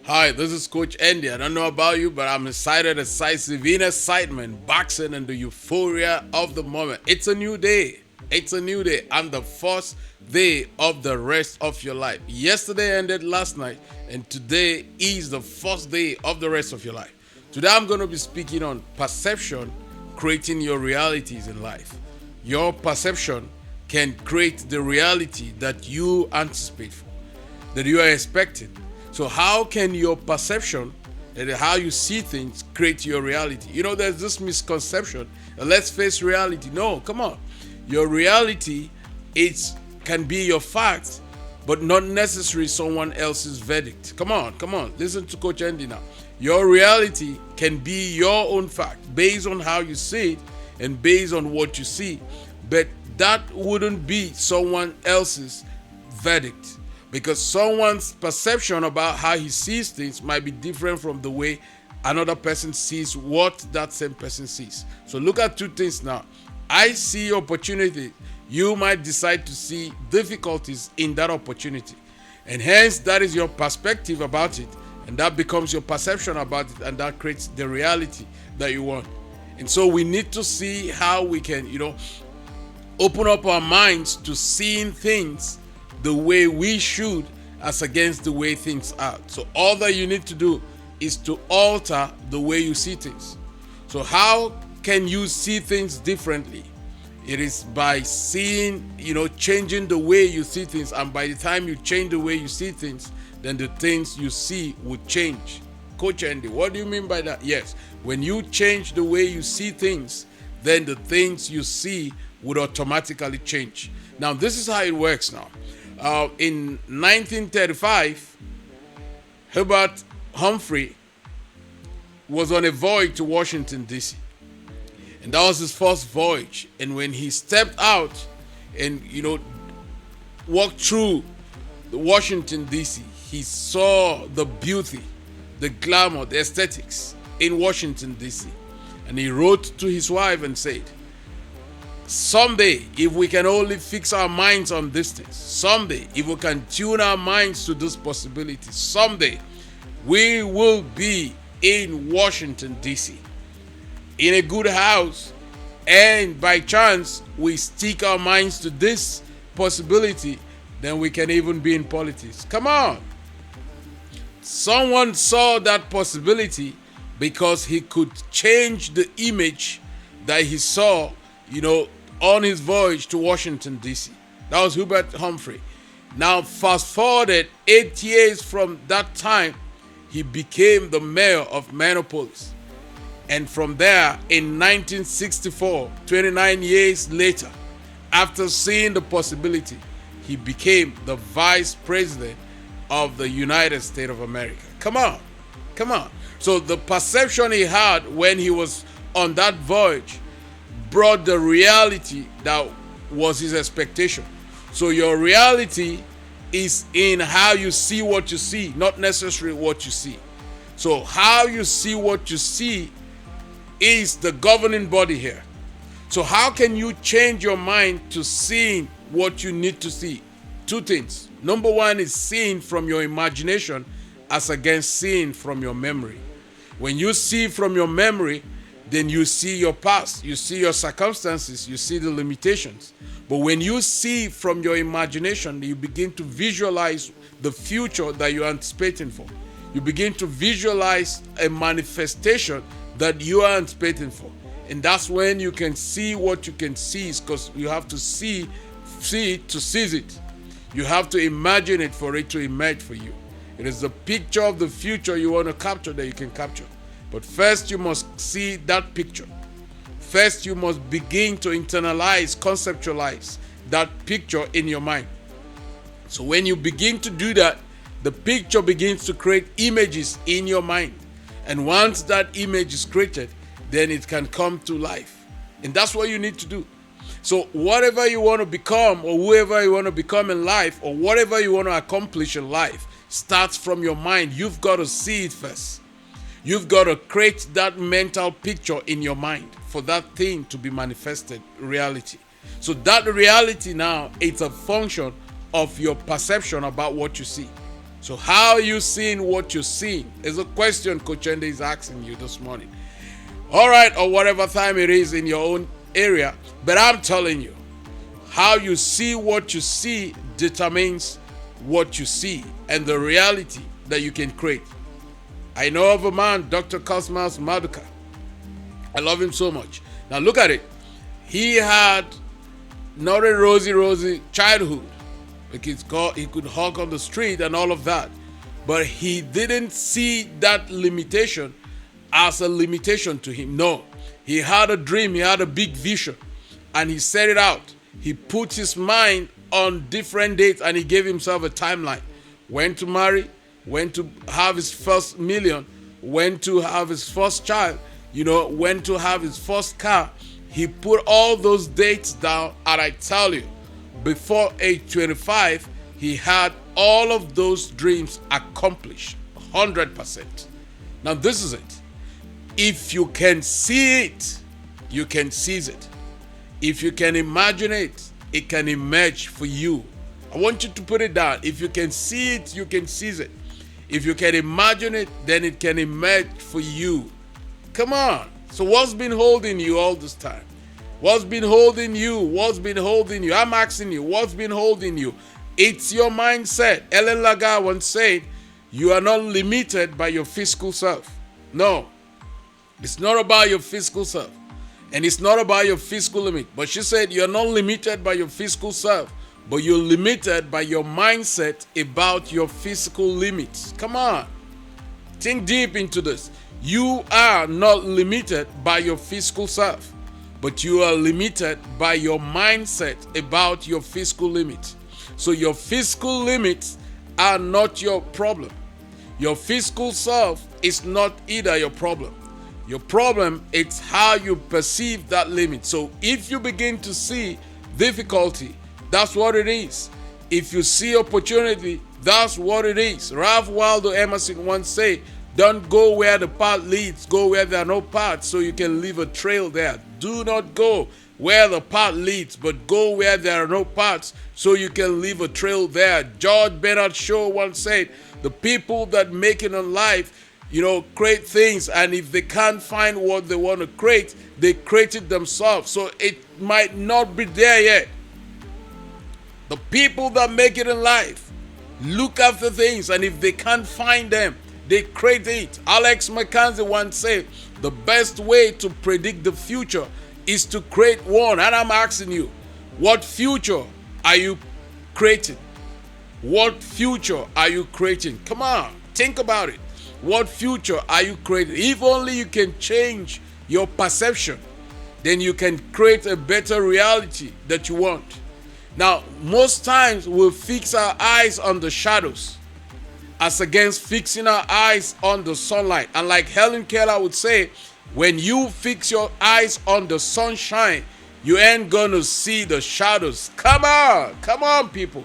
Hi, this is Coach Andy. I don't know about you, but I'm excited, decisive, in excitement, boxing and the euphoria of the moment. It's a new day. It's a new day. And the first day of the rest of your life. Yesterday ended last night, and today is the first day of the rest of your life. Today I'm going to be speaking on perception creating your realities in life. Your perception can create the reality that you anticipate for, that you are expecting. So how can your perception and how you see things create your reality? You know, there's this misconception. Let's face reality. No, come on. Your reality it can be your fact, but not necessarily someone else's verdict. Come on, come on. Listen to Coach Andy now. Your reality can be your own fact based on how you see it and based on what you see, but that wouldn't be someone else's verdict, because someone's perception about how he sees things might be different from the way another person sees what that same person sees. So look at two things now. I see opportunity. You might decide to see difficulties in that opportunity. And hence, that is your perspective about it. And that becomes your perception about it. And that creates the reality that you want. And so we need to see how we can, open up our minds to seeing things the way we should as against the way things are. So all that you need to do is to alter the way you see things. So how can you see things differently? It is by seeing, changing the way you see things. And by the time you change the way you see things, then the things you see will change. Coach Andy, what do you mean by that? Yes, when you change the way you see things, then the things you see would automatically change. Now, this is how it works now. In 1935, Herbert Humphrey was on a voyage to Washington, D.C. And that was his first voyage. And when he stepped out and, walked through the Washington, D.C., he saw the beauty, the glamour, the aesthetics in Washington, D.C. And he wrote to his wife and said, someday, if we can only fix our minds on these things, someday, if we can tune our minds to this possibility, someday, we will be in Washington, D.C., in a good house, and by chance, we stick our minds to this possibility, then we can even be in politics. Come on. Someone saw that possibility because he could change the image that he saw, on his voyage to Washington, D.C. That was Herbert Humphrey. Now, fast forwarded 8 years from that time, he became the mayor of Minneapolis. And from there, in 1964, 29 years later, after seeing the possibility, he became the vice president of the United States of America. Come on, come on. So the perception he had when he was on that voyage brought the reality that was his expectation. So your reality is in how you see what you see, not necessarily what you see. So how you see what you see is the governing body here. So how can you change your mind to seeing what you need to see? Two things. Number one is seeing from your imagination as against seeing from your memory. When you see from your memory, then you see your past, you see your circumstances, you see the limitations. But when you see from your imagination, you begin to visualize the future that you're anticipating for. You begin to visualize a manifestation that you are anticipating for. And that's when you can see what you can see, because you have to see it to seize it. You have to imagine it for it to emerge for you. It is the picture of the future you want to capture that you can capture. But first you must see that picture. First you must begin to internalize, conceptualize that picture in your mind. So when you begin to do that, the picture begins to create images in your mind. And once that image is created, then it can come to life. And that's what you need to do. So whatever you want to become, or whoever you want to become in life, or whatever you want to accomplish in life, starts from your mind. You've got to see it first. You've got to create that mental picture in your mind for that thing to be manifested reality. So that reality now, it's a function of your perception about what you see. So how are you seeing what you're seeing? Is a question Coach Ende is asking you this morning. All right, or whatever time it is in your own area. But I'm telling you, how you see what you see determines what you see and the reality that you can create. I know of a man, Dr. Cosmas Maduka. I love him so much. Now look at it. He had not a rosy childhood. Like he could hawk on the street and all of that. But he didn't see that limitation as a limitation to him. No. He had a dream. He had a big vision. And he set it out. He put his mind on different dates and he gave himself a timeline. When to marry, when to have his first million, when to have his first child, when to have his first car. He put all those dates down, and I tell you, before age 25, he had all of those dreams accomplished, 100%. Now this is it. If you can see it, you can seize it. If you can imagine it, it can emerge for you. I want you to put it down. If you can see it, you can seize it. If you can imagine it, then it can emerge for you. Come on. So what's been holding you all this time? What's been holding you? What's been holding you? I'm asking you, what's been holding you? It's your mindset. Ellen Lagarde once said, you are not limited by your physical self. No, it's not about your physical self. And it's not about your physical limit. But she said, you're not limited by your physical self, but you're limited by your mindset about your physical limits. Come on. Think deep into this. You are not limited by your physical self, but you are limited by your mindset about your physical limits. So your physical limits are not your problem. Your physical self is not either your problem. Your problem is how you perceive that limit. So if you begin to see difficulty, that's what it is. If you see opportunity, that's what it is. Ralph Waldo Emerson once said, don't go where the path leads, go where there are no paths so you can leave a trail there. Do not go where the path leads, but go where there are no paths so you can leave a trail there. George Bernard Shaw once said, the people that make it in life, create things, and if they can't find what they want to create, they create it themselves. So it might not be there yet. The people that make it in life look after things, and if they can't find them, they create it. Alex McKenzie once said, the best way to predict the future is to create one. And I'm asking you, what future are you creating? What future are you creating? Come on, think about it. What future are you creating? If only you can change your perception, then you can create a better reality that you want. Now, most times we'll fix our eyes on the shadows as against fixing our eyes on the sunlight. And like Helen Keller would say, when you fix your eyes on the sunshine, you ain't gonna see the shadows. Come on, people.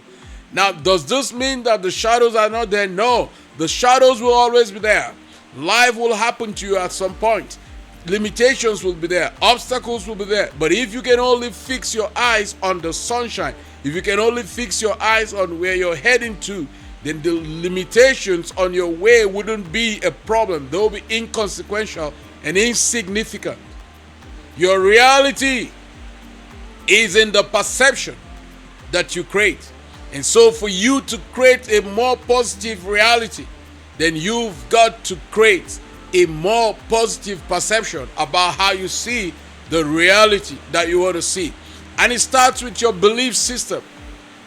Now, does this mean that the shadows are not there? No. The shadows will always be there. Life will happen to you at some point. Limitations will be there. Obstacles will be there. But if you can only fix your eyes on the sunshine, if you can only fix your eyes on where you're heading to, then the limitations on your way wouldn't be a problem. They'll be inconsequential and insignificant. Your reality is in the perception that you create. And so for you to create a more positive reality, then you've got to create a more positive perception about how you see the reality that you want to see. And it starts with your belief system.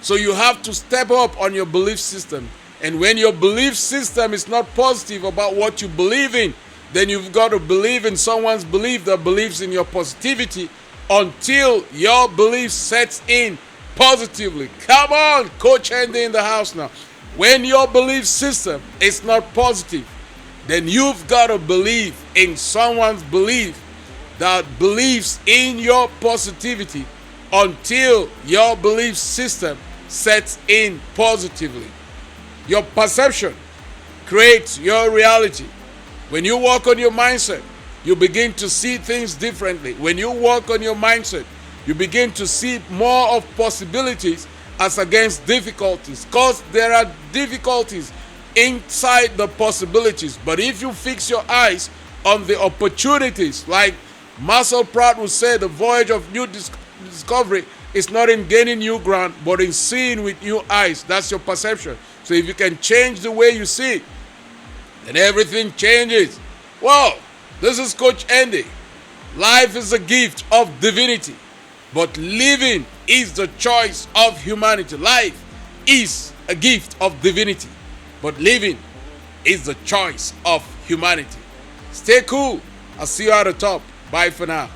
So you have to step up on your belief system. And when your belief system is not positive about what you believe in, then you've got to believe in someone's belief that believes in your positivity until your belief sets in positively. Come on, Coach Andy in the house now. When your belief system is not positive, then you've got to believe in someone's belief that believes in your positivity until your belief system sets in positively. Your perception creates your reality. When you work on your mindset, you begin to see things differently. When you work on your mindset, you begin to see more of possibilities as against difficulties. Because there are difficulties inside the possibilities. But if you fix your eyes on the opportunities, like Marcel Proust would say, the voyage of new discovery is not in gaining new ground, but in seeing with new eyes. That's your perception. So if you can change the way you see, then everything changes. Well, this is Coach Andy. Life is a gift of divinity, but living is the choice of humanity. Life is a gift of divinity, but living is the choice of humanity. Stay cool. I'll see you at the top. Bye for now.